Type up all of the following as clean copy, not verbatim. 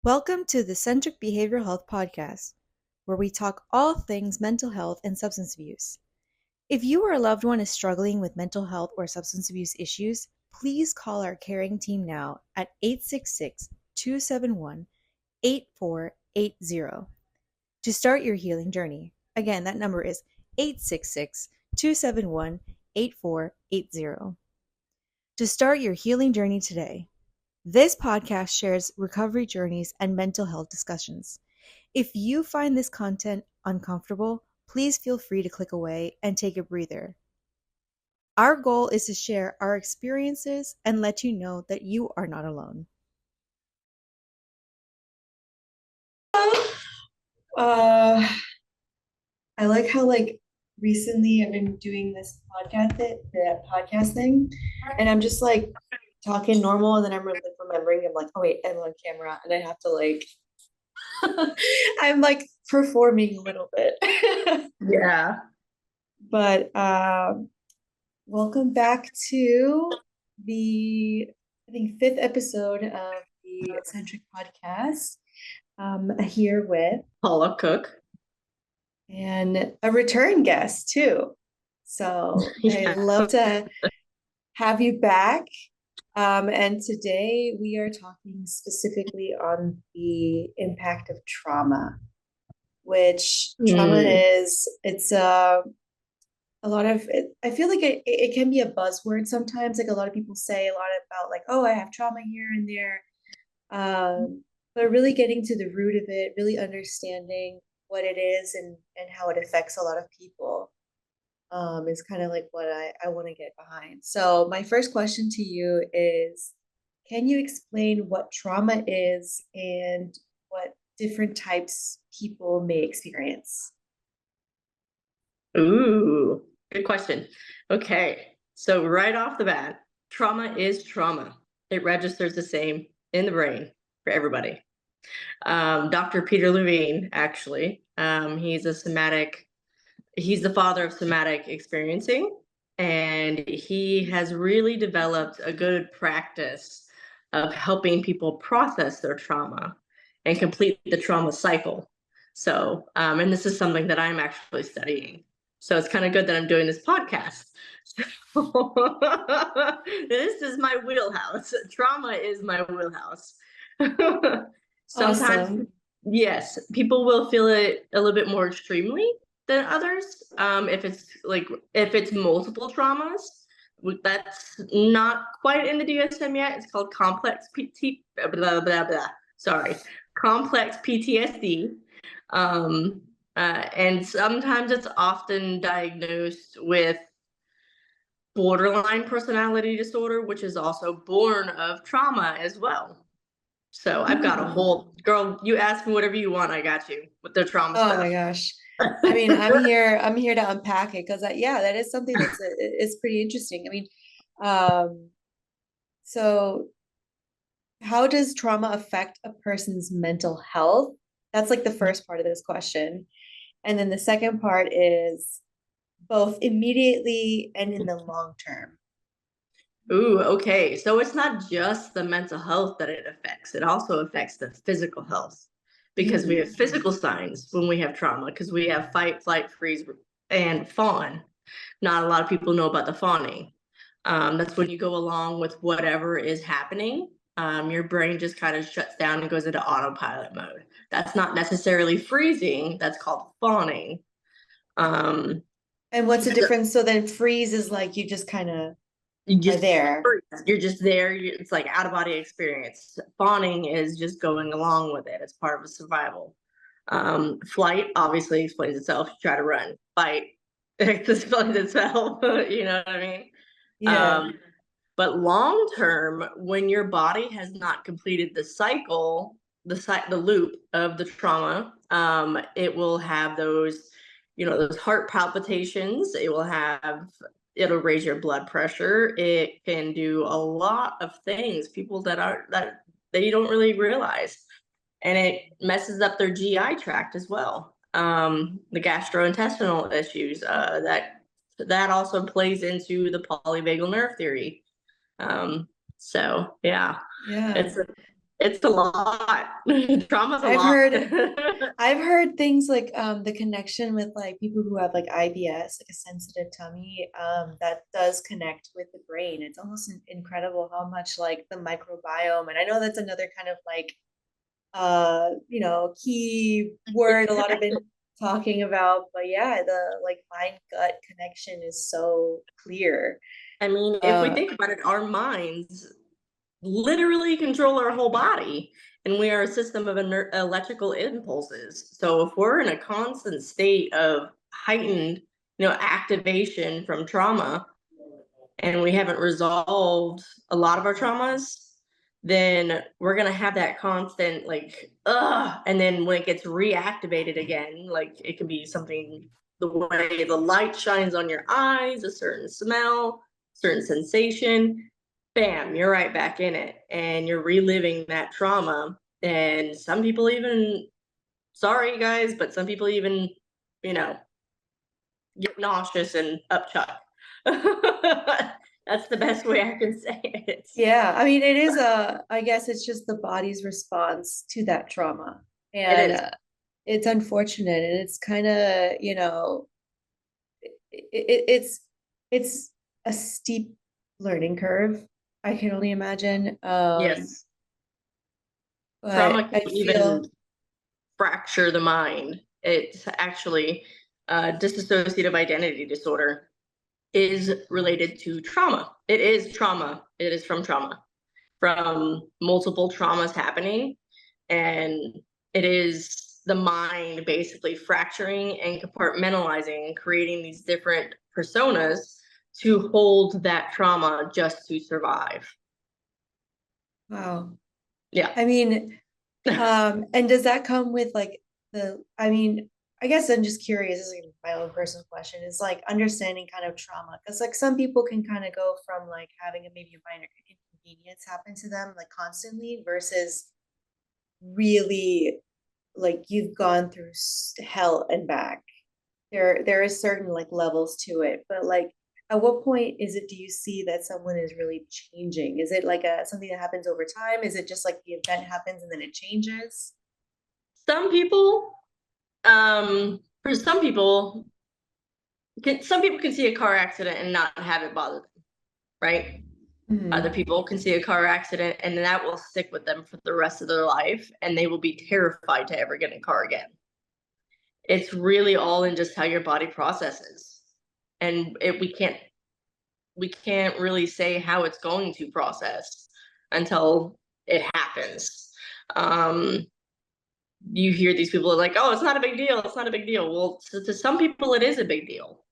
Welcome to the Centric Behavioral Health podcast, where we talk all things mental health and substance abuse. If you or a loved one is struggling with mental health or substance abuse issues, please call our caring team now at 866-271-8480 to start your healing journey. Again, that number is 866-271-8480 to start your healing journey today. This podcast shares recovery journeys and mental health discussions. If you find this content uncomfortable, please feel free to click away and take a breather. Our goal is to share our experiences and let you know that you are not alone. I like how recently I've been doing this podcast thing, and I'm just talking normal, and then I'm remembering I'm like, oh wait, I'm on camera, and I have to I'm performing a little bit. Yeah. But welcome back to the fifth episode of the Centric podcast. Here with Paula Cook. and a return guest too. So Yeah. I'd love to have you back. And today we are talking specifically on the impact of trauma, which trauma is, it's a lot of it. I feel like it can be a buzzword sometimes. Like a lot of people say a lot about oh, I have trauma here and there. But really getting to the root of it, really understanding what it is and how it affects a lot of people is kind of what I want to get behind. So my first question to you is, can you explain what trauma is and what different types people may experience? Ooh, good question. Okay. So right off the bat, trauma is trauma. It registers the same in the brain for everybody. Dr. Peter Levine, actually, he's the father of somatic experiencing, and he has really developed a good practice of helping people process their trauma and complete the trauma cycle. So, and this is something that I'm actually studying. So it's kind of good that I'm doing this podcast. This is my wheelhouse. Trauma is my wheelhouse. Sometimes, Awesome. yes, people will feel it a little bit more extremely than others. If it's multiple traumas, that's not quite in the DSM yet. It's called complex complex PTSD. And sometimes it's often diagnosed with borderline personality disorder, which is also born of trauma as well. So I've got a whole, girl, you ask me whatever you want, I got you with the trauma Oh stuff. my gosh. I mean, I'm here to unpack it because yeah, that is something that's it's pretty interesting. I mean, so how does trauma affect a person's mental health? That's the first part of this question. And then the second part is both immediately and in the long term. Ooh, okay. So it's not just the mental health that it affects. It also affects the physical health because we have physical signs when we have trauma, because we have fight, flight, freeze, and fawn. Not a lot of people know about the fawning. That's when you go along with whatever is happening. Your brain just kind of shuts down and goes into autopilot mode. That's not necessarily freezing. That's called fawning. And what's the difference? So then freeze is you just kind of are there. You're just there. It's like out of body experience. Fawning is just going along with it. It's part of a survival. Flight obviously explains itself. You try to run. Fight explains itself. You know what I mean? Yeah. But long term, when your body has not completed the cycle, the loop of the trauma, it will have those, those heart palpitations. It'll raise your blood pressure. It can do a lot of things. People that you don't really realize, and it messes up their GI tract as well. The gastrointestinal issues that also plays into the polyvagal nerve theory. So yeah, Yeah. It's a lot. Trauma's a I've lot. heard I've heard things like the connection with like people who have like IBS, like a sensitive tummy, that does connect with the brain. It's almost incredible how much like the microbiome, and I know that's another kind of like key word a lot of been talking about, but yeah, the like mind gut connection is so clear. I mean, if we Uh, think about it, our minds literally control our whole body, and we are a system of electrical impulses. So if we're in a constant state of heightened, activation from trauma, and we haven't resolved a lot of our traumas, then we're gonna have that constant like and then when it gets reactivated again, like it can be something, the way the light shines on your eyes, a certain smell, certain sensation, bam, you're right back in it, and you're reliving that trauma. And some people even, sorry guys, but some people even, you know, get nauseous and upchuck. That's the best way I can say it. yeah, I mean, I guess it's just the body's response to that trauma. It And is. it's unfortunate, and it's kind of, it's a steep learning curve, I can only imagine. Yes. But Trauma can I even feel, fracture the mind. It's actually dissociative identity disorder is related to trauma. It is trauma. It is from trauma, from multiple traumas happening. And it is the mind basically fracturing and compartmentalizing and creating these different personas to hold that trauma just to survive. wow. Yeah. I mean, and does that come with like I mean, I guess I'm just curious, this is like my own personal question, is like understanding kind of trauma. Because like some people can kind of go from like having a maybe a minor inconvenience happen to them like constantly versus really like you've gone through hell and back. There is certain like levels to it, but like at what point do you see that someone is really changing? Is it like a something that happens over time? Is it just like the event happens and then it changes? Some people, for some people can see a car accident and not have it bother them, right? Other Mhm. people can see a car accident and that will stick with them for the rest of their life, and they will be terrified to ever get in a car again. It's really all in just how your body processes, and we can't really say how it's going to process until it happens. Um, you hear these people are like, "Oh, it's not a big deal. It's not a big deal." Well, to some people, it is a big deal.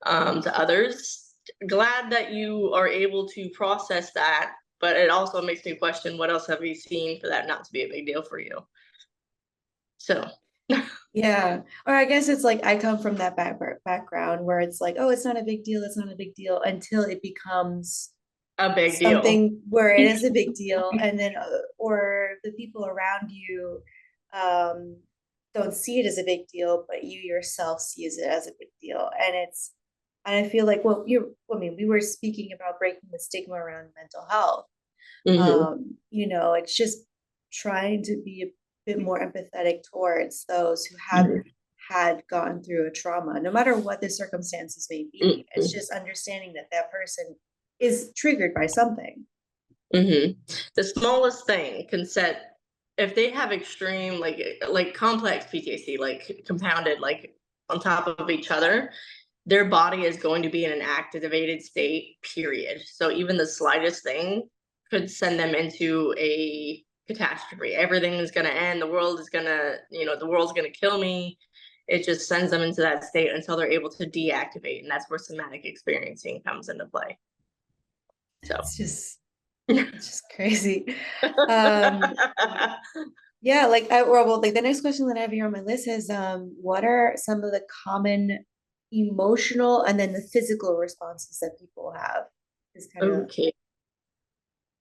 To others, glad that you are able to process that, but it also makes me question, what else have you seen for that not to be a big deal for you? So, Yeah. Or I guess it's like I come from that background where it's like, oh, it's not a big deal. It's not a big deal until it becomes a big deal. something where it is a big deal. And then, or the people around you um, don't see it as a big deal, but you yourself sees it as a big deal. And I feel like, I mean, we were speaking about breaking the stigma around mental health. Hmm. It's just trying to be a bit more empathetic towards those who have Hmm. had gone through a trauma, no matter what the circumstances may be. It's just understanding that that person is triggered by something. Hmm. The smallest thing can set, if they have extreme, like complex PTSD, like compounded, like on top of each other, their body is going to be in an activated state, period. So even the slightest thing could send them into a catastrophe. Everything is going to end. The world's going to kill me. It just sends them into that state until they're able to deactivate. And that's where somatic experiencing comes into play. So. It's just it's just crazy. Um, yeah, like like the next question that I have here on my list is what are some of the common emotional and then the physical responses that people have? Is kind of Okay.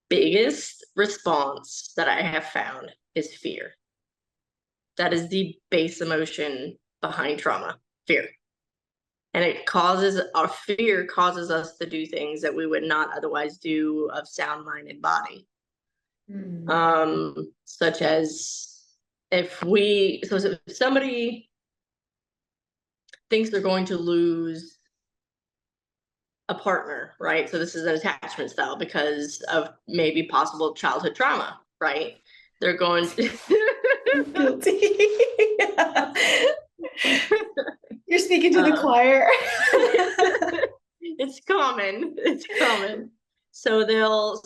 Biggest response that I have found is fear. That is the base emotion behind trauma, fear. And our fear causes us to do things that we would not otherwise do of sound mind and body. Such as if somebody thinks they're going to lose a partner, right? So this is an attachment style because of maybe possible childhood trauma, right? They're going to Guilty. You're speaking to the choir. It's common. It's common. So they'll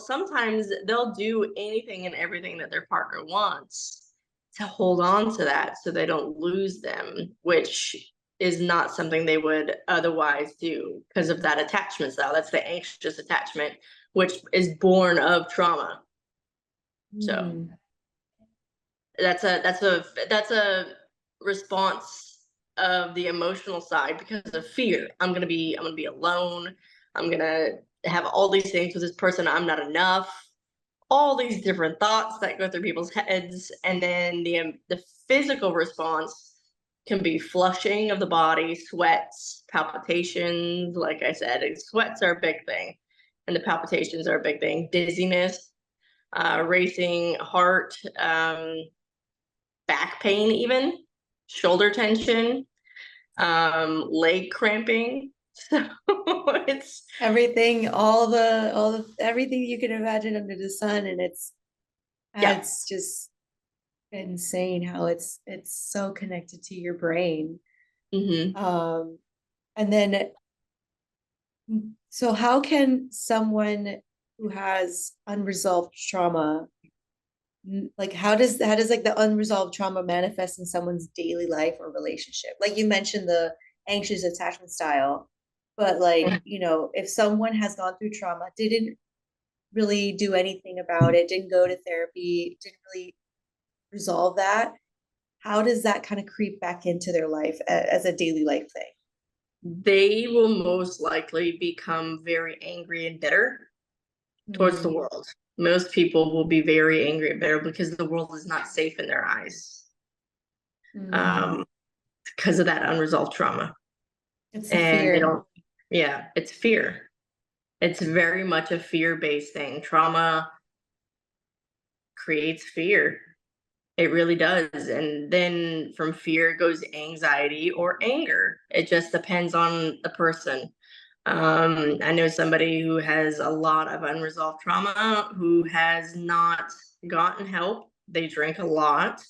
do anything and everything that their partner wants to hold on to that so they don't lose them, which is not something they would otherwise do because of that attachment style. That's the anxious attachment, which is born of trauma. So that's a response of the emotional side because of fear. I'm gonna be alone. I'm gonna have all these things with this person. I'm not enough. All these different thoughts that go through people's heads, and then the physical response can be flushing of the body, sweats, palpitations. Like I said, sweats are a big thing, and the palpitations are a big thing. Dizziness, racing heart, back pain, even shoulder tension, leg cramping. So it's everything, everything you can imagine under the sun, and it's just insane how it's so connected to your brain. And then, so how can someone who has unresolved trauma, like how does like the unresolved trauma manifest in someone's daily life or relationship? Like you mentioned the anxious attachment style, but like, if someone has gone through trauma, didn't really do anything about it, didn't go to therapy, didn't really resolve that, how does that kind of creep back into their life as a daily life thing? They will most likely become very angry and bitter towards the world. Most people will be very angry and bitter because the world is not safe in their eyes, because of that unresolved trauma. It's and they fear. don't Yeah, it's fear. It's very much a fear-based thing. Trauma creates fear. It really does. And then from fear goes anxiety or anger. It just depends on the person. I know somebody who has a lot of unresolved trauma who has not gotten help. They drink a lot.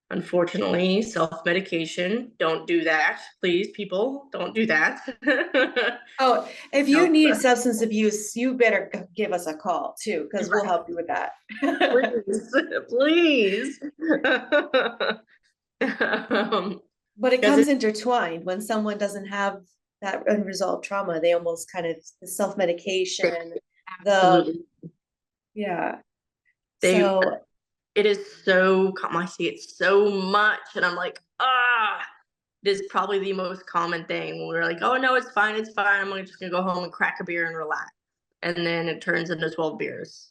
Unfortunately, self-medication. Don't do that. Please, people, don't do that. Oh, if you No, need substance abuse, you better give us a call too, because we'll help you with that. please, please. But it Because comes intertwined. When someone doesn't have that unresolved trauma, they almost kind of, the self-medication, absolutely, yeah. they So, it is so common. I see it so much, and I'm like, it is probably the most common thing. When we're like, oh no, it's fine, it's fine. I'm just gonna go home and crack a beer and relax, and then it turns into 12 beers,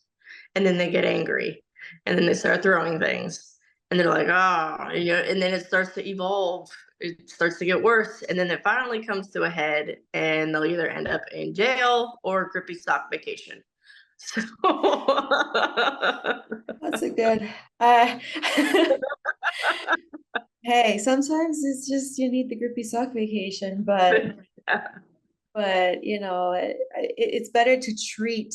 and then they get angry, and then they start throwing things, and they're like, and then it starts to evolve. It starts to get worse, and then it finally comes to a head, and they'll either end up in jail or grippy sock vacation. So that's a good, hey, sometimes it's just you need the grippy sock vacation, but it's better to treat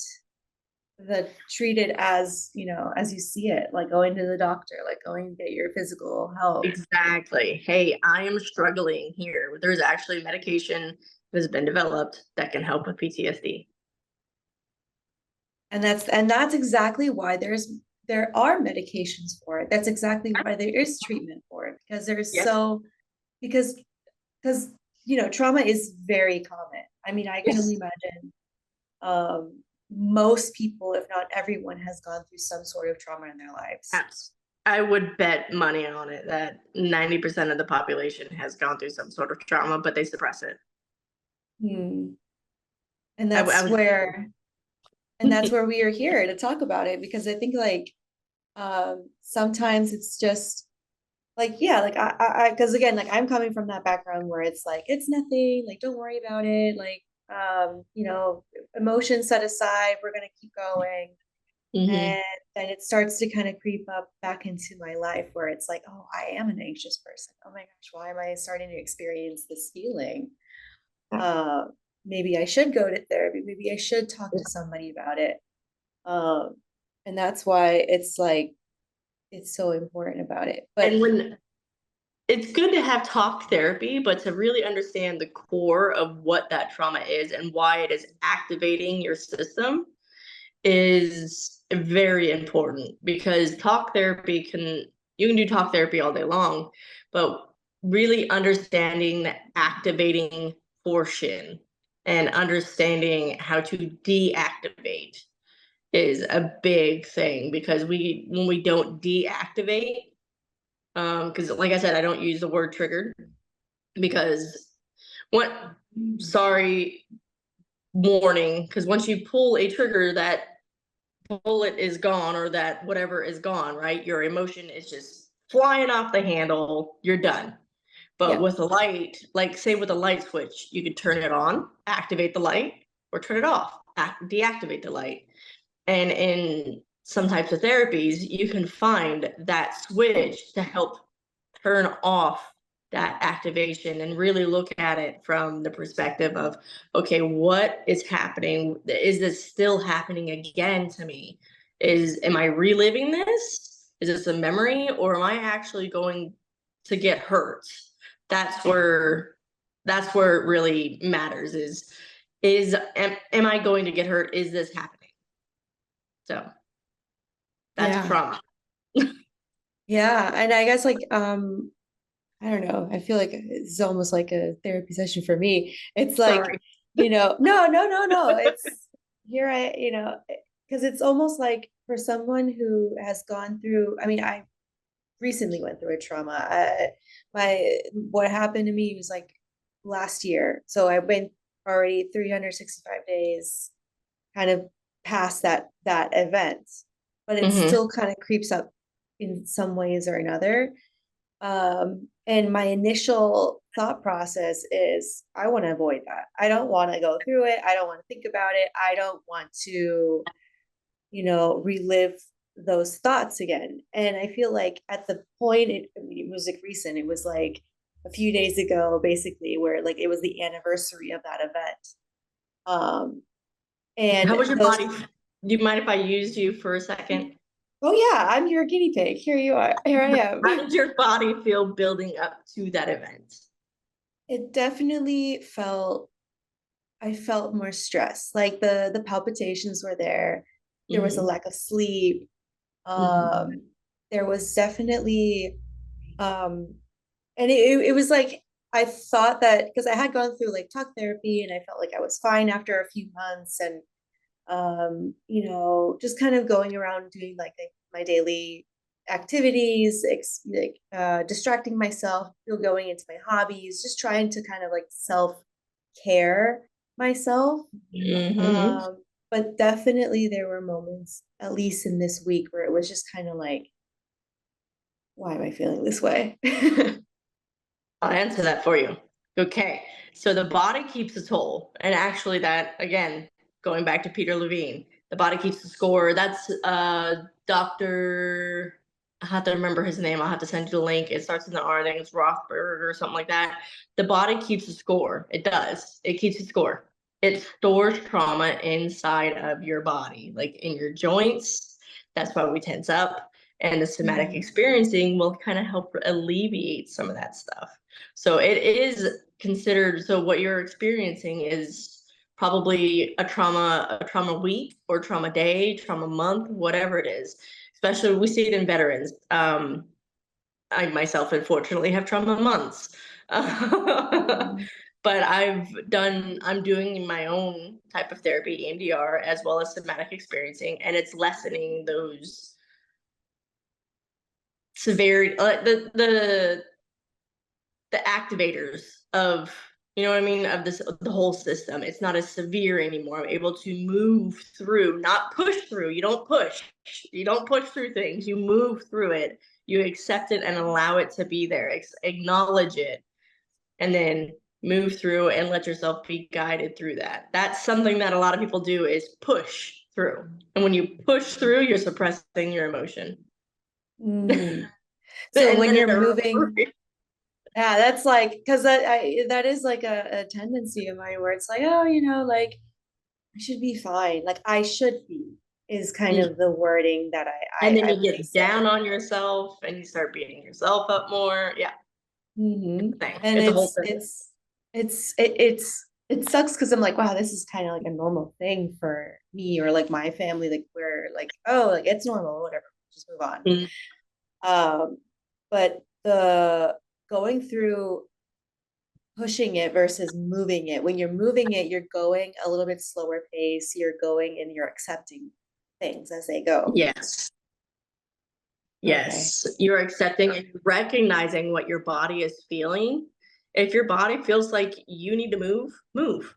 it as, as you see it, like going to the doctor, like going to get your physical health. Exactly. Hey, I am struggling here. There's actually medication that has been developed that can help with PTSD. And that's exactly why there are medications for it. That's exactly why there is treatment for it, because Yes. because trauma is very common. I mean, I can Yes. only imagine most people, if not everyone, has gone through some sort of trauma in their lives. I would bet money on it that 90% of the population has gone through some sort of trauma, but they suppress it. And I that's would. where we are here to talk about it, because I think like sometimes it's just like, yeah, like because again, like I'm coming from that background where it's like, it's nothing, like don't worry about it, like emotions set aside, we're gonna keep going. Mm-hmm. And then it starts to kind of creep up back into my life where it's like, oh, I am an anxious person. Oh my gosh, why am I starting to experience this feeling? Uh, Maybe I should go to therapy. Maybe I should talk to somebody about it. Um, and that's why it's like, it's so important about it. But And when it's good to have talk therapy, but to really understand the core of what that trauma is and why it is activating your system is very important, because talk therapy can, you can do talk therapy all day long, but really understanding the activating portion and understanding how to deactivate is a big thing, because when we don't deactivate, because like I said, I don't use the word triggered, because what, sorry, warning, because once you pull a trigger, that bullet is gone, or that whatever is gone, right? Your emotion is just flying off the handle, you're done. But yeah, with a light, like say with a light switch, you could turn it on, activate the light, or turn it off, deactivate the light. And in some types of therapies, you can find that switch to help turn off that activation and really look at it from the perspective of, okay, what is happening? Is this still happening again to me? Am I reliving this? Is this a memory, or am I actually going to get hurt? That's where it really matters, am I going to get hurt? Is this happening? So that's yeah, trauma. yeah. And I guess like I don't know. I feel like it's almost like a therapy session for me. It's like, Sorry. no. It's here because it's almost like for someone who has gone through, I mean, I recently went through a trauma. What happened to me was like last year. So I went already 365 days kind of past that event, but it Mm-hmm. still kind of creeps up in some ways or another. And my initial thought process is I want to avoid that. I don't want to go through it. I don't want to think about it. I don't want to, relive those thoughts again. And I feel like at the point, I mean, it was like recent, it was like a few days ago, basically, where like it was the anniversary of that event. Um, How and was your those, body? Do you mind if I used you for a second? oh yeah, I'm your guinea pig. Here you are. Here I am. How did your body feel building up to that event? It definitely I felt more stressed. Like the palpitations were there. There was a Mm-hmm. lack of sleep. Mm-hmm. There was definitely um and it was like I thought that because I had gone through like talk therapy and I felt like I was fine after a few months and just kind of going around doing like my daily activities, distracting myself, going into my hobbies, just trying to kind of like self care myself. Mm-hmm. Um, but definitely there were moments, at least in this week, where it was just kind of like, why am I feeling this way? I'll answer that for you. Okay. So the body keeps a toll. And actually, that, again, going back to Peter Levine, the body keeps the score. That's Dr. I have to remember his name. I'll have to send you the link. It starts in the R. I think it's Rothberg or something like that. The body keeps a score. It does. It keeps a score. It stores trauma inside of your body, like in your joints. That's why we tense up. And the somatic Mhm. experiencing will kind of help alleviate some of that stuff. So it is considered, so what you're experiencing is probably a trauma week or trauma day, trauma month, whatever it is. Especially we see it in veterans. I myself unfortunately have trauma months. Mhm. But I'm doing my own type of therapy, EMDR, as well as somatic experiencing, and it's lessening those severity, the activators of, you know what I mean, of this, the whole system. It's not as severe anymore. I'm able to move through, not push through. You don't push through things. You move through it. You accept it and allow it to be there. Acknowledge it, and then move through and let yourself be guided through that. That's something that a lot of people do, is push. through. And when you push through, you're suppressing your emotion. Mm. So And when then you're moving, yeah, that's like, because that is like a tendency of mine where it's like, oh, like I should be fine. Like I should be is kind of the wording that and then I you get place it. down on yourself and you start beating yourself up more. Yeah. Hmm. It's a thing. And It's a whole thing. it sucks because I'm like, wow, this is kind of like a normal thing for me or like my family. Like we're like, oh, like it's normal, whatever, just move on. Mhm. But the going through pushing it versus moving it. When you're moving it, you're going a little bit slower pace. You're going and you're accepting things as they go. Yes. Okay. Yes. You're accepting and recognizing what your body is feeling. If your body feels like you need to move, move.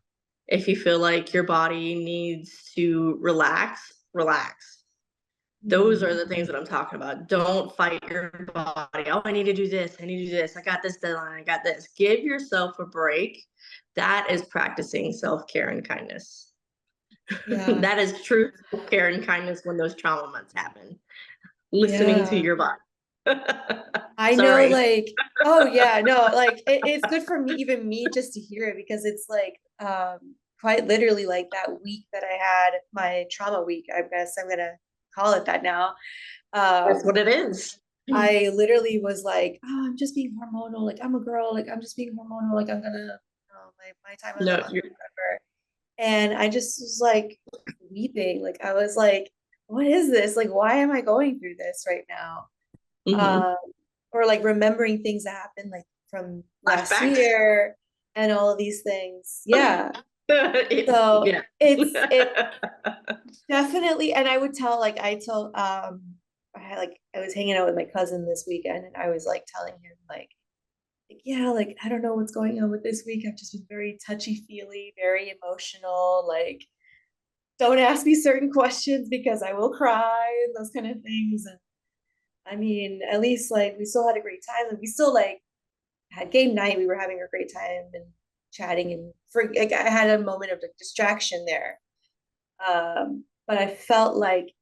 If you feel like your body needs to relax, relax. Those are the things that I'm talking about. Don't fight your body. Oh, I need to do this. I need to do this. I got this deadline. I got this. Give yourself a break. That is practicing self-care and kindness. Yeah. That is true self-care and kindness when those trauma months happen. Listening to Yeah. your body. I know, Sorry. like, oh yeah, no, like it's good for me, even me, just to hear it because it's like quite literally like that week that I had my trauma week, I guess I'm gonna call it that now. That's Um, what it is. I literally was like, oh, I'm just being hormonal, like I'm a girl, like I'm just being hormonal, like I'm gonna, my time of the No, month, you're whatever. And I just was like weeping, like I was like, what is this? Like, why am I going through this right now? mhm. Um, or like remembering things that happened like from last Flashbacks. year and all of these things. Yeah. So Yeah. it definitely, and I would tell like I told I was hanging out with my cousin this weekend and I was like telling him like yeah, like I don't know what's going on with this week. I've just been very touchy-feely, very emotional, like don't ask me certain questions because I will cry and those kind of things. And I mean, at least like we still had a great time and we still like had game night. We were having a great time and chatting and for like I had a moment of like, distraction there. But I felt like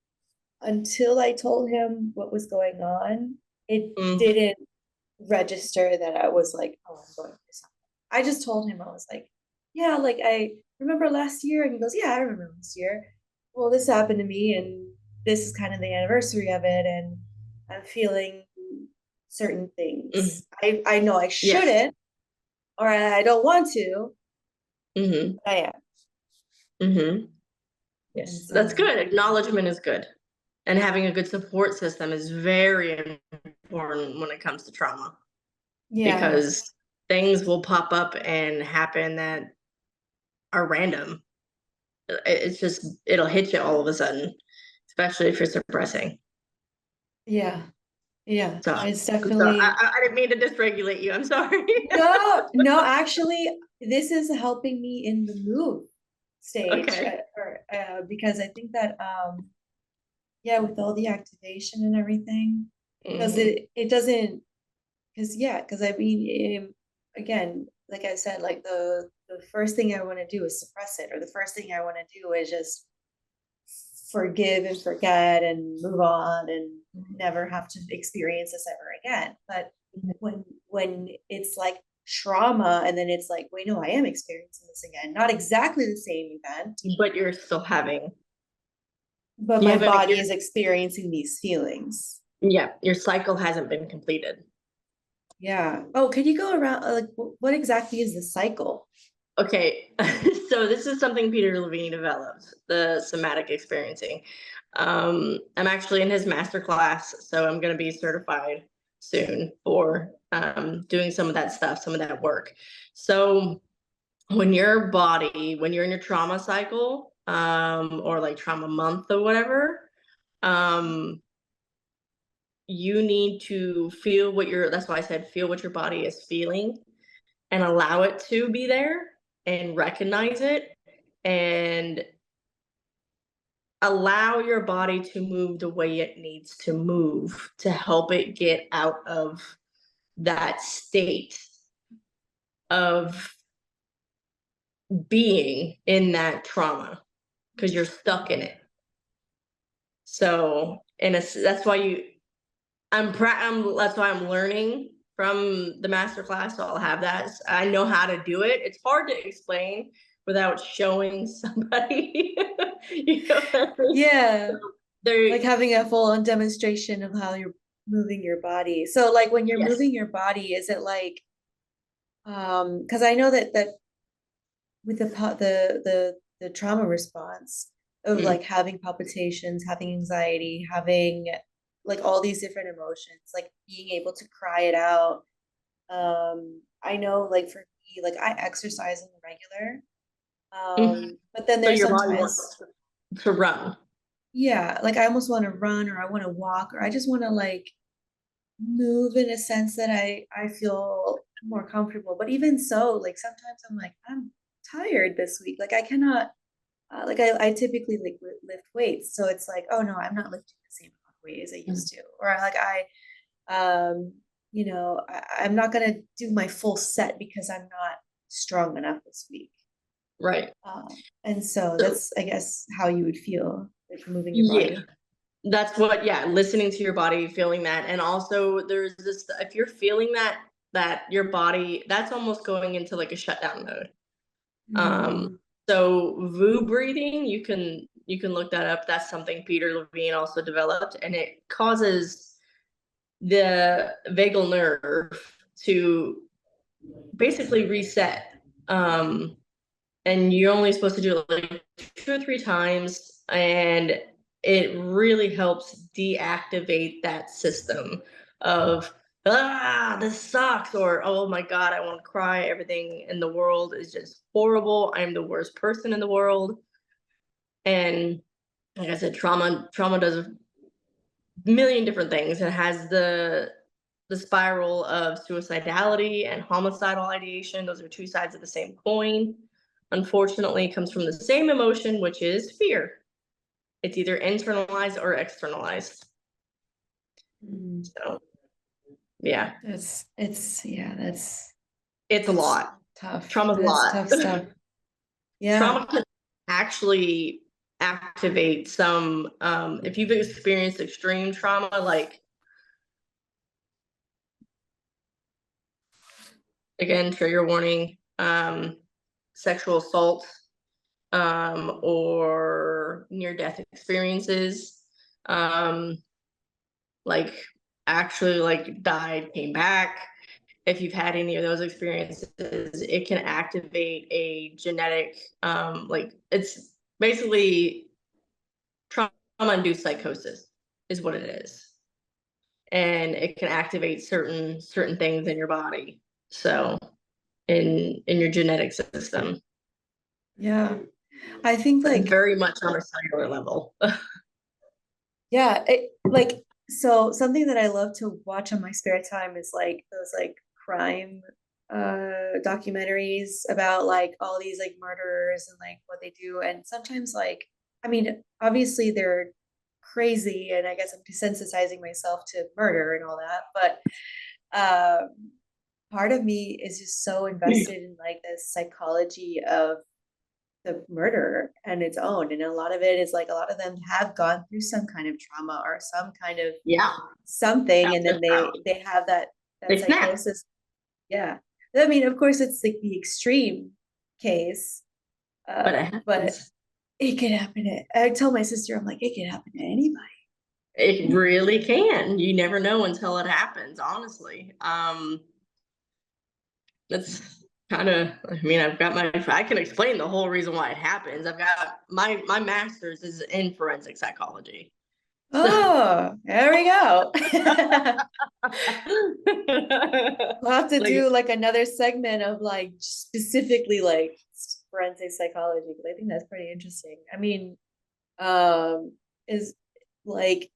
until I told him what was going on, it Mhm. didn't register that I was like, oh, I'm going through something. I just told him I was like, yeah, like I remember last year, and he goes, yeah, I remember this year. Well, this happened to me, and this is kind of the anniversary of it, and I'm feeling certain Mhm. things. I know I Yes. shouldn't, or I don't want to, Mhm. but I am. Mhm. And Yes. That's so, good. Acknowledgement is good. And having a good support system is very important when it comes to trauma yeah, because things will pop up and happen that are random. It's just, it'll hit you all of a sudden, especially if you're suppressing. yeah, yeah. So It's I'm sorry. definitely I didn't mean to dysregulate you. I'm sorry. no, no. Actually, this is helping me in the move stage, Okay. because I think that yeah, with all the activation and everything, because Hmm. it doesn't, because yeah, because I mean, again, like I said, like the first thing I want to do is suppress it, or the first thing I want to do is just forgive and forget and move on and never have to experience this ever again. But when it's like trauma and then it's like, wait, no, I am experiencing this again. Not exactly the same event, But you're still having, but you my haven't, body is experiencing these feelings. yeah, your cycle hasn't been completed. Yeah. Oh, could you go around like what exactly is the cycle? Okay, so this is something Peter Levine developed, the somatic experiencing. I'm actually in his master class, so I'm going to be certified soon for doing some of that stuff, some of that work. So when your body, when you're in your trauma cycle, or like trauma month or whatever, um, you need to feel what your, that's why I said feel what your body is feeling and allow it to be there and recognize it and allow your body to move the way it needs to move to help it get out of that state of being in that trauma because you're stuck in it. So, that's why that's why I'm learning from the master class. So I'll have that. I know how to do it. It's hard to explain without showing somebody. you know, Yeah, they like having a full on demonstration of how you're moving your body. So like when you're yes. moving your body, is it like because I know that with the trauma response of Mm. like having palpitations, having anxiety, having like all these different emotions, like being able to cry it out. I know like for me, like I exercise in the regular. Mhm. But then So there's your body sometimes, wants to run. yeah, like I almost want to run or I want to walk or I just want to like move in a sense that I feel more comfortable. But even so, like sometimes I'm like, I'm tired this week. Like I cannot like I typically like lift weights. So it's like, oh no, I'm not lifting the same amount of weight as I used to. Or like um, I'm not gonna do my full set because I'm not strong enough this week. Right. And so So that's, I guess, how you would feel like moving your yeah. body. That's what, yeah, listening to your body, feeling that. And also there's this, if you're feeling that your body, that's almost going into like a shutdown mode. Um, Mm. so VU breathing, you can look that up. That's something Peter Levine also developed, and it causes the vagal nerve to basically reset. And you're only supposed to do it like 2 or 3 times, and it really helps deactivate that system of this sucks, or oh my god, I want to cry, everything in the world is just horrible, I'm the worst person in the world. And like I said, trauma does a million different things. It has the spiral of suicidality and homicidal ideation. Those are two sides of the same coin. Unfortunately, it comes from the same emotion, which is fear. It's either internalized or externalized. Mm. So, yeah, Yeah, it's a that's lot. tough. Trauma's a That's lot. tough stuff. Yeah. Trauma can actually activate some, if you've experienced extreme trauma, like, again, trigger warning, sexual assault, or near death experiences, um, like actually like died, came back. If you've had any of those experiences, it can activate a genetic, like it's basically trauma-induced psychosis is what it is. And it can activate certain things in your body. So in your genetic system. Yeah. I think But like, very much on a cellular level. yeah, like so something that I love to watch on my spare time is like those like crime documentaries about like all these like murderers and like what they do. And sometimes like, I mean, obviously they're crazy and I guess I'm desensitizing myself to murder and all that, but part of me is just so invested in like the psychology of the murderer and its own. And a lot of it is like a lot of them have gone through some kind of trauma or some kind of Yeah, something, and after then trauma. they have that They snap. psychosis. Yeah. I mean, of course it's like the extreme case. But it But happens. it could happen to, I tell my sister, I'm like, it could happen to anybody. It really can. You never know until it happens, honestly. That's kind of, I mean, I can explain the whole reason why it happens. I've got my master's is in forensic psychology. So Oh, there we go. We'll have to like do like another segment of like specifically like forensic psychology because I think that's pretty interesting. I mean, is like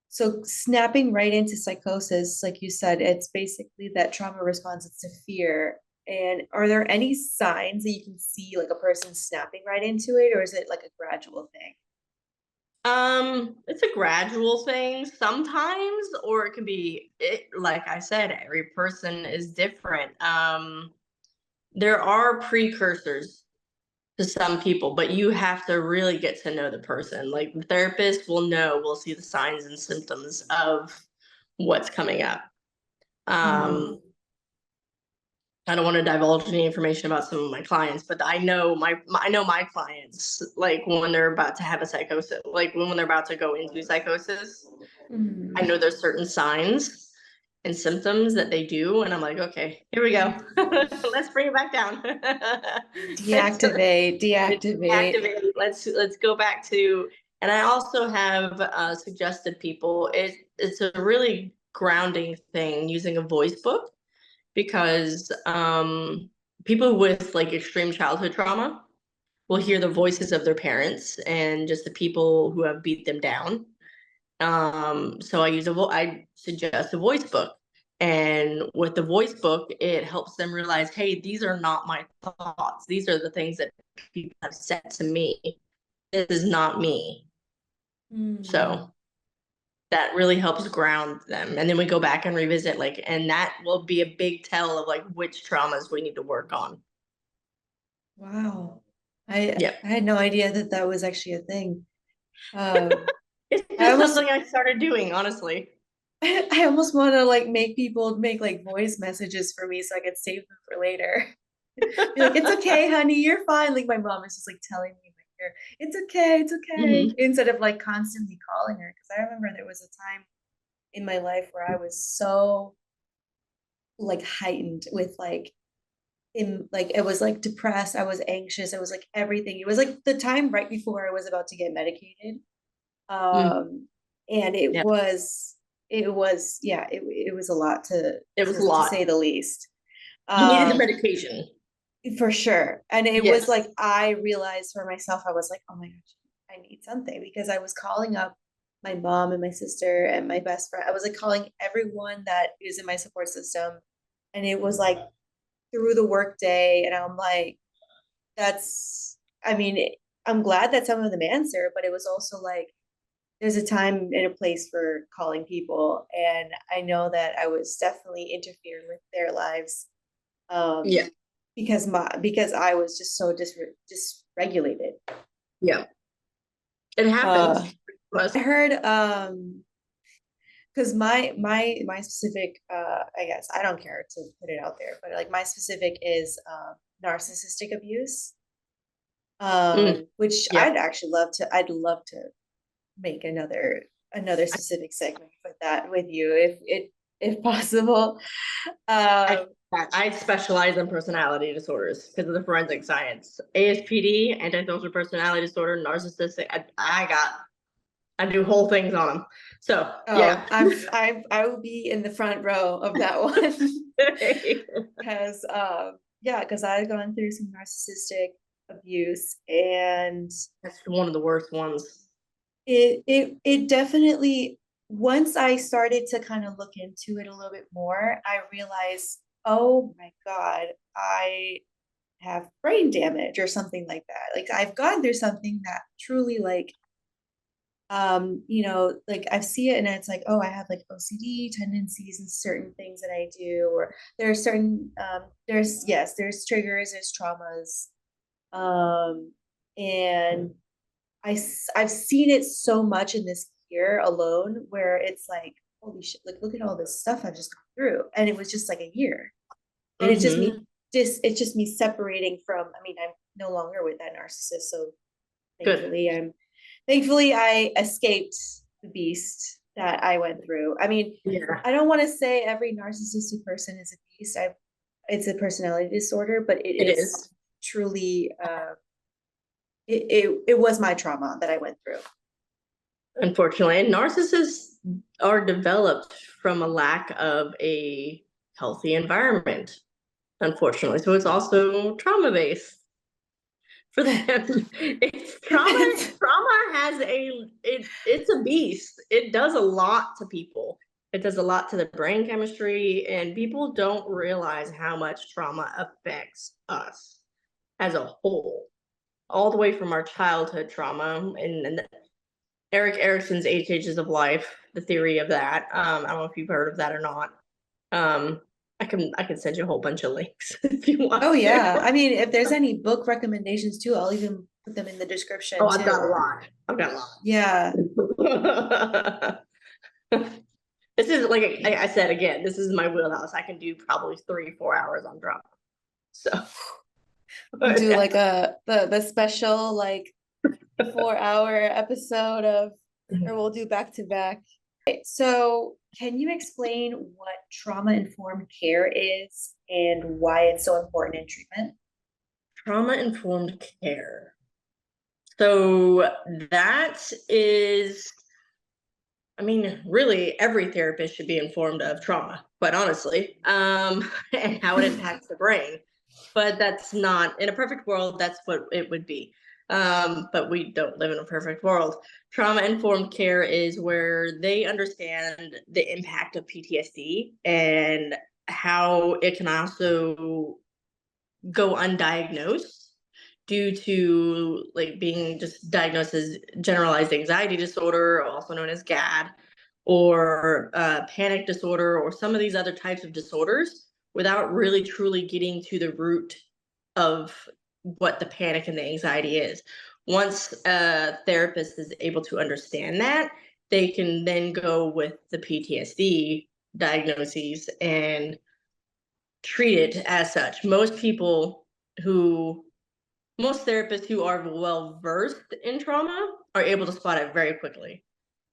so snapping right into psychosis, like you said, it's basically that trauma response to fear. And are there any signs that you can see like a person snapping right into it, or is it like a gradual thing? it's a gradual thing sometimes, or it can be like I said, every person is different. There are precursors to some people, but you have to really get to know the person. Like the therapist will see the signs and symptoms of what's coming up. Mhm. I don't want to divulge any information about some of my clients, but I know my clients, like when they're about to have a psychosis, like when they're about to go into psychosis, Mhm. I know there's certain signs and symptoms that they do, and I'm like, okay, here we go. Let's bring it back down. Deactivate, Let's deactivate. activate. Let's go back to. And I also have suggested people. It's a really grounding thing using a voice book, because people with like extreme childhood trauma will hear the voices of their parents and just the people who have beat them down. So I suggest a voice book. And with the voice book, it helps them realize, hey, these are not my thoughts. These are the things that people have said to me. This is not me. Mhm. So that really helps ground them. And then we go back and revisit, like, and that will be a big tell of like which traumas we need to work on. Wow. I Yep. I had no idea that that was actually a thing. Um, It's I just almost something I started doing, honestly. I almost want to like make people make like voice messages for me so I could save them for later. Be like, it's okay, honey, you're fine. Like my mom is just like telling me in my ear, it's okay, Hmm. instead of like constantly calling her. Because I remember there was a time in my life where I was so like heightened with like in like it was like depressed, I was anxious, it was like everything. It was like the time right before I was about to get medicated. Mm. And it Yeah, was yeah, it was a lot it was a to lot. say the least. You needed the Um medication. for sure. And it was Yes. like I realized for myself, I was like, oh my gosh, I need something, because I was calling up my mom and my sister and my best friend. I was like calling everyone that is in my support system. And it was like through the work day. And I'm like, that's, I mean, I'm glad that some of them answer, but it was also like, there's a time and a place for calling people. And I know that I was definitely interfering with their lives. Yeah. Because I was just so dysregulated. Yeah. It Uh, happens. I heard because my specific I guess I don't care to put it out there, but like my specific is narcissistic abuse. Mm, Which yep. I'd love to make another specific segment for that with you if possible. I, Um, I specialize in personality disorders because of the forensic science. ASPD, antisocial personality disorder, narcissistic. I do whole things on them. So yeah. oh, I will be in the front row of that one. Because yeah, because I've gone through some narcissistic abuse, and That's one of the worst ones. it definitely, once I started to kind of look into it a little bit more, I realized, oh my God, I have brain damage or something like that. Like I've gone through something that truly like like I see it and it's like, oh, I have like OCD tendencies and certain things that I do, or there are certain there's triggers, there's traumas. And I've seen it so much in this year alone, where it's like, holy shit, like look at all this stuff I've just gone through. And it was just like a year. And Mm-hmm. it's just me separating from, I mean, I'm no longer with that narcissist. So Good. thankfully thankfully I escaped the beast that I went through. I mean, Yeah, I don't want to say every narcissistic person is a beast. It's a personality disorder, but it it is is. truly it was my trauma that I went through. Unfortunately, and narcissists are developed from a lack of a healthy environment, unfortunately. So it's also trauma based for them. It's trauma. Trauma has it's a beast. It does a lot to people. It does a lot to the brain chemistry, and people don't realize how much trauma affects us as a whole, all the way from our childhood trauma and Eric Erickson's Eight Stages of Life, the theory of that. I don't know if you've heard of that or not. Um, I can send you a whole bunch of links if you want Oh yeah. to. I mean, if there's any book recommendations too, I'll even put them in the description Oh, too. I've got a lot. I've got a Yeah. lot. This is like I said again, this is my wheelhouse. I can do probably 3-4 hours on drama. So We'll do like the special like 4-hour episode of, or we'll do back to back. So can you explain what trauma-informed care is and why it's so important in treatment? trauma-informed care. So that is, I mean, really every therapist should be informed of trauma, quite honestly, and how it impacts the brain. But that's not, in a perfect world, that's what it would be. But we don't live in a perfect world. Trauma-informed care is where they understand the impact of PTSD and how it can also go undiagnosed due to like being just diagnosed as generalized anxiety disorder, also known as GAD, or panic disorder, or some of these other types of disorders, without really truly getting to the root of what the panic and the anxiety is. Once a therapist is able to understand that, they can then go with the PTSD diagnoses and treat it as such. Most therapists who are well versed in trauma are able to spot it very quickly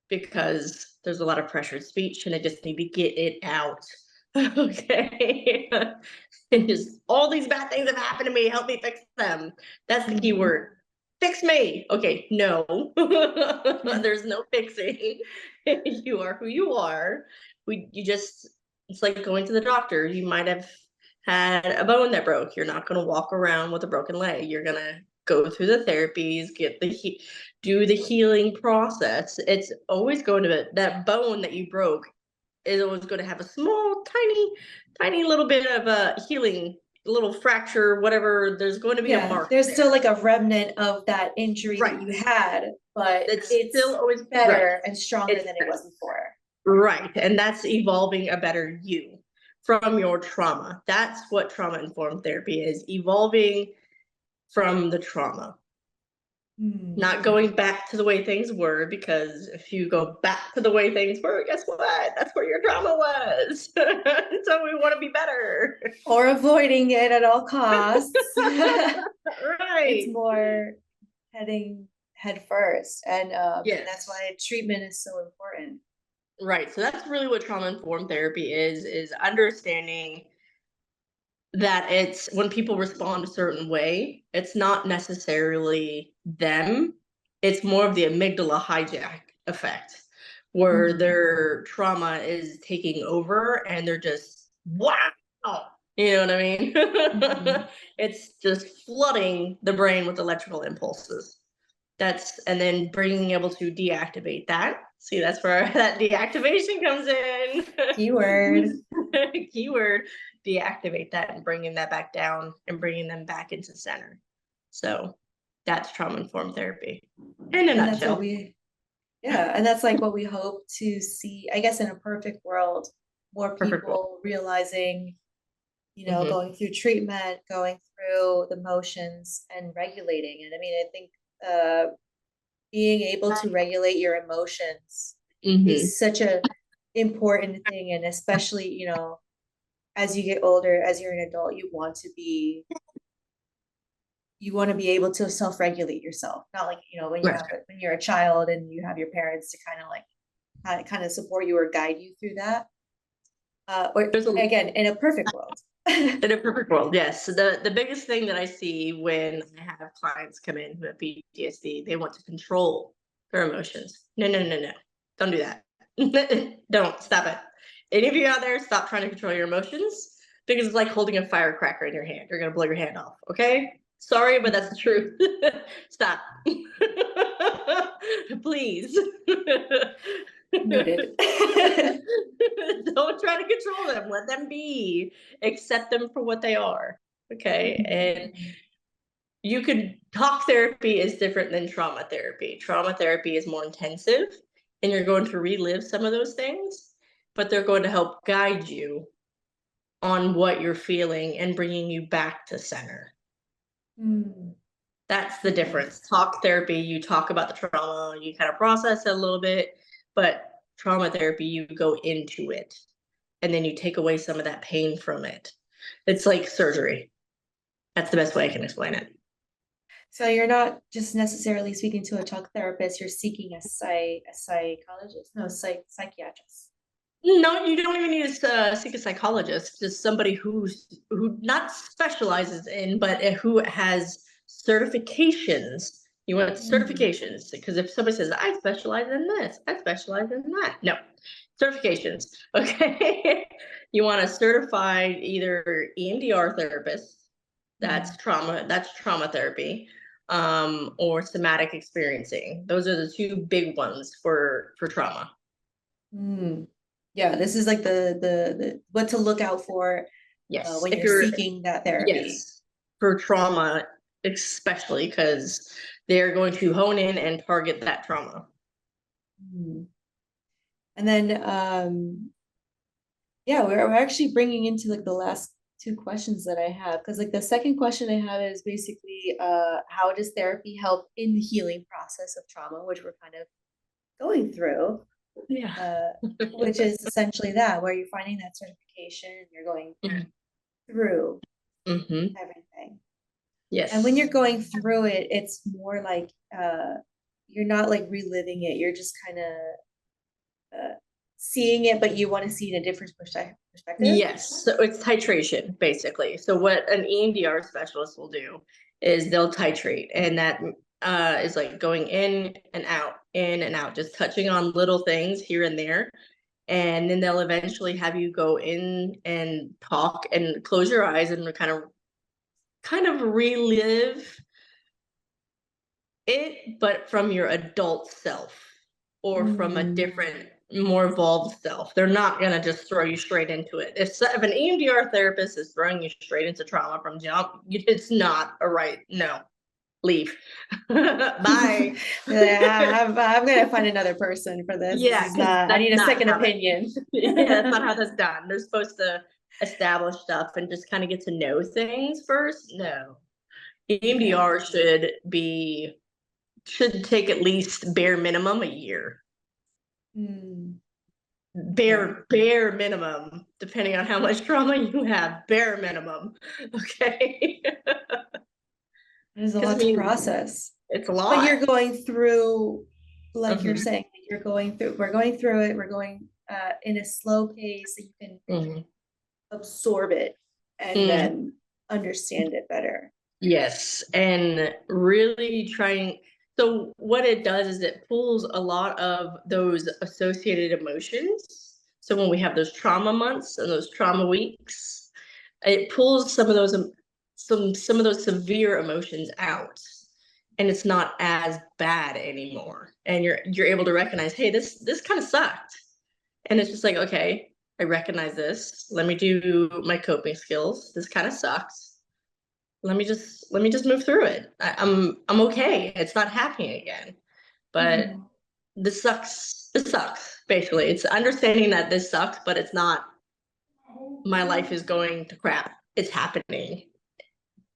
because there's a lot of pressured speech and they just need to get it out. Okay. And just all these bad things have happened to me. Help me fix them. That's the key word. Fix me. Okay, no. There's no fixing. You are who you are. It's like going to the doctor. You might have had a bone that broke. You're not going to walk around with a broken leg. You're going to go through the therapies, do the healing process. It's always going to, that bone that you broke is always going to have a small, tiny little bit of a healing, little fracture, whatever. There's going to be a mark. There's there. still like a remnant of that injury that you had, but it's still always better and stronger than it was before. Right. And that's evolving a better you from your trauma. That's what trauma-informed therapy is, evolving from the trauma. Not going back to the way things were, because if you go back to the way things were, guess what? That's where your trauma was. So we want to be better. Or avoiding it at all costs. Right. It's more heading head first. And Yes. that's why treatment is so important. Right. So that's really what trauma-informed therapy is understanding that it's when people respond a certain way, it's not necessarily them. It's more of the amygdala hijack effect, where their trauma is taking over and they're just, wow. You know what I mean? It's just flooding the brain with electrical impulses. And then being able to deactivate that. See, that's where that deactivation comes in. Keyword. Keyword. Deactivate that and bringing that back down and bringing them back into center. So that's trauma-informed therapy in a nutshell. And that's like what we hope to see, I guess, in a perfect world, more people realizing, going through treatment, going through the motions and regulating it. I mean, I think being able to regulate your emotions is such a important thing. And especially, as you get older, as you're an adult, you want to be able to self-regulate yourself. Not like, when you're a child and you have your parents to kind of support you or guide you through that. Or again, in a perfect world. In a perfect world, yes. So the biggest thing that I see when I have clients come in who have PTSD, they want to control their emotions. No. Don't do that. Don't. Stop it. Any of you out there, stop trying to control your emotions, because it's like holding a firecracker in your hand. You're going to blow your hand off, okay? Sorry, but that's the truth. Stop. Please. Noted. Don't try to control them. Let them be. Accept them for what they are. Okay. And you could talk therapy is different than trauma therapy. Trauma therapy is more intensive and you're going to relive some of those things, but they're going to help guide you on what you're feeling and bringing you back to center. Mm. That's the difference. Talk therapy, you talk about the trauma, you kind of process it a little bit, but trauma therapy, you go into it and then you take away some of that pain from it. It's like surgery. That's the best way I can explain it. So you're not just necessarily speaking to a talk therapist, you're seeking a psychologist, no, psychiatrist. No, you don't even need to seek a psychologist. Just somebody who not specializes in, but who has certifications. You want certifications, because if somebody says, I specialize in this, I specialize in that. No, certifications. Okay. You want a certified either EMDR therapist, that's trauma therapy, or somatic experiencing. Those are the two big ones for trauma. Mm. Yeah, this is like the what to look out for Yes, when if you're you're seeking that therapy. yes, for trauma, especially because they're going to hone in and target that trauma. Mm. And then yeah, we're actually bringing into like the last two questions that I have, because like the second question I have is basically how does therapy help in the healing process of trauma, which we're kind of going through, Yeah. which is essentially that, where you're finding that certification, you're going through Mm-hmm. everything. And when Yes. you're going through it, it's more like you're not like reliving it. You're just kind of seeing it, but you want to see it in a different perspective. Yes. So it's titration, basically. So what an EMDR specialist will do is they'll titrate, and that is like going in and out, just touching on little things here and there. And then they'll eventually have you go in and talk and close your eyes and kind of relive it, but from your adult self or from a Mm. different, more evolved self. They're not going to just throw you straight into it. If an EMDR therapist is throwing you straight into trauma from jump, it's not a right. No, leave. Bye. I'm gonna find another person for this. This Yeah, is because not. I that's need a not second how it. opinion. Yeah, that's not how that's done. They're supposed to establish stuff and just kind of get to know things first. No, Okay. EMDR should take at least bare minimum a year. Mm, okay. Bare minimum, depending on how much trauma you have, bare minimum. Okay. There's a Because I lot to mean, process. it's a But lot. you're going through, like you're Hmm. saying, you're going through. We're going through it. We're going in a slow pace, so you can Hmm. absorb it and Mm. then understand it better. Yes, and really trying. So what it does is it pulls a lot of those associated emotions. So when we have those trauma months and those trauma weeks, it pulls some of those some of those severe emotions out, and it's not as bad anymore. And you're able to recognize, hey, this kind of sucked, and it's just like, okay, I recognize this. Let me do my coping skills. This kind of sucks. Let me just move through it. I'm okay. It's not happening again. But Mhm. this sucks. This sucks. Basically, it's understanding that this sucks, but it's not. My life is going to crap. It's happening.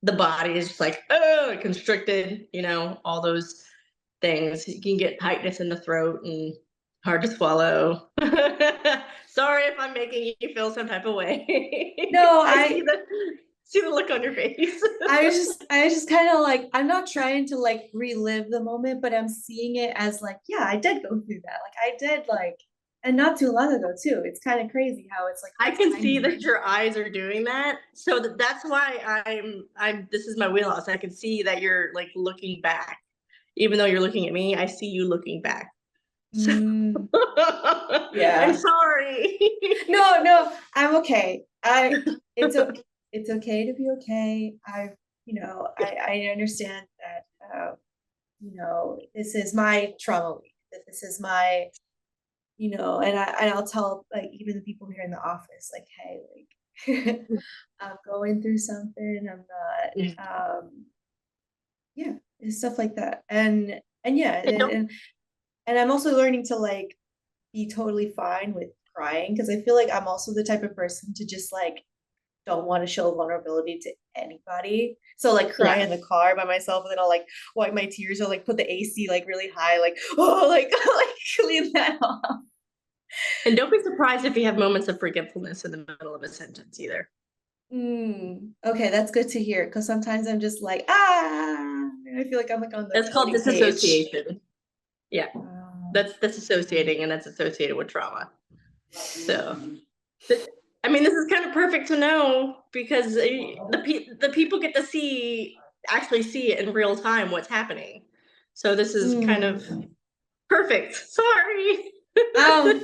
The body is just like, oh, constricted. All those things. You can get tightness in the throat and hard to swallow. Sorry if I'm making you feel some type of way. No, I see the look on your face. I was just kind of like, I'm not trying to like relive the moment, but I'm seeing it as like, yeah, I did go through that. Like I did like, and not too long ago too. It's kind of crazy how it's like I the can see timing. that your eyes are doing that. So that's why I'm this is my wheelhouse. I can see that you're like looking back. Even though you're looking at me, I see you looking back. So Mm, I'm yeah. sorry. No, I'm okay. It's okay. It's okay to be okay. I understand that, this is my trauma week, that this is my, and I'll tell like even the people here in the office, like, hey, like, I'm going through something. I'm not, yeah, and stuff like that. And yeah, I don't. and I'm also learning to like be totally fine with crying, because I feel like I'm also the type of person to just like don't want to show vulnerability to anybody. So like cry Yeah. in the car by myself, and then I'll like wipe my tears or like put the AC like really high, like oh like like clean that off. And don't be surprised if you have moments of forgetfulness in the middle of a sentence either. Okay, that's good to hear because sometimes I'm just like and I feel like I'm like on the That's called coding page. disassociation. Yeah. Um, That's disassociating, and that's associated with trauma. So, I mean, this is kind of perfect to know because the people get to actually see it in real time what's happening. So this is kind of perfect. Sorry. um,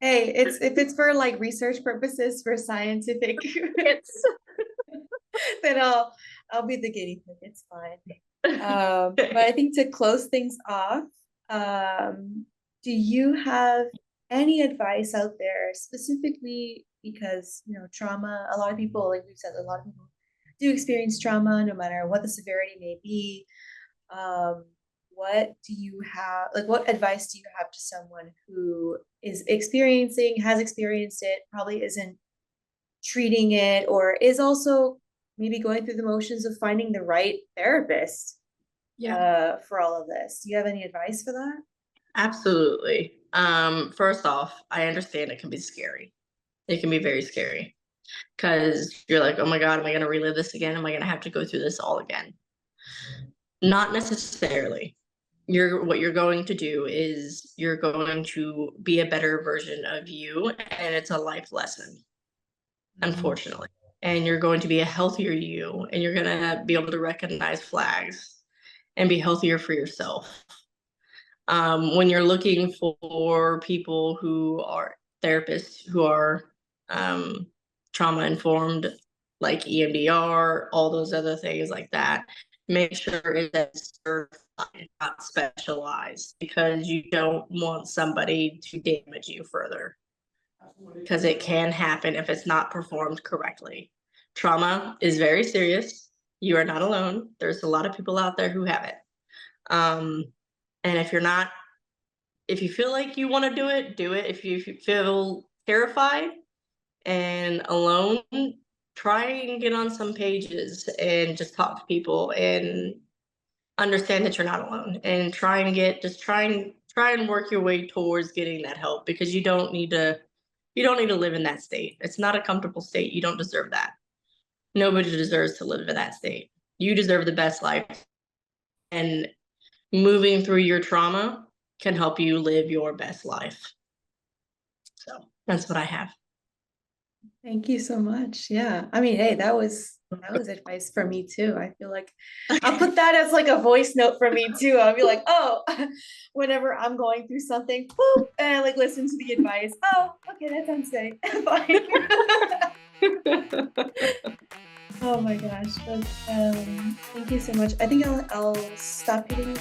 hey, it's if it's for like research purposes for scientific, It's then I'll be the guinea pig. It's fine. But I think to close things off, do you have any advice out there specifically because trauma, a lot of people, like we've said, a lot of people do experience trauma no matter what the severity may be. What do you have, like what advice do you have to someone who is has experienced it, probably isn't treating it, or is also maybe going through the motions of finding the right therapist yeah, for all of this? Do you have any advice for that? absolutely. First off, I understand it can be scary. It can be very scary because you're like, oh my God, am I going to relive this again? Am I going to have to go through this all again? Not necessarily. What you're going to do is you're going to be a better version of you, and it's a life lesson, unfortunately. And you're going to be a healthier you, and you're going to be able to recognize flags and be healthier for yourself. When you're looking for people who are therapists who are trauma informed, like EMDR, all those other things like that, make sure it's certified, not specialized, because you don't want somebody to damage you further, because it can happen if it's not performed correctly. Trauma is very serious. You are not alone. There's a lot of people out there who have it. Um, and if you feel like you want to do it, do it. If you feel terrified and alone, try and get on some pages and just talk to people and understand that you're not alone, and try and work your way towards getting that help, because you don't need to live in that state. It's not a comfortable state. You don't deserve that. Nobody deserves to live in that state. You deserve the best life, and moving through your trauma can help you live your best life. So that's what I have. Thank you so much. Yeah. I mean, hey, that was advice for me too. I feel like I'll put that as like a voice note for me too. I'll be like, oh, whenever I'm going through something, boop, and I like listen to the advice. Oh, okay, that sounds safe. Fine. Oh my gosh. But thank you so much. I think I'll stop hitting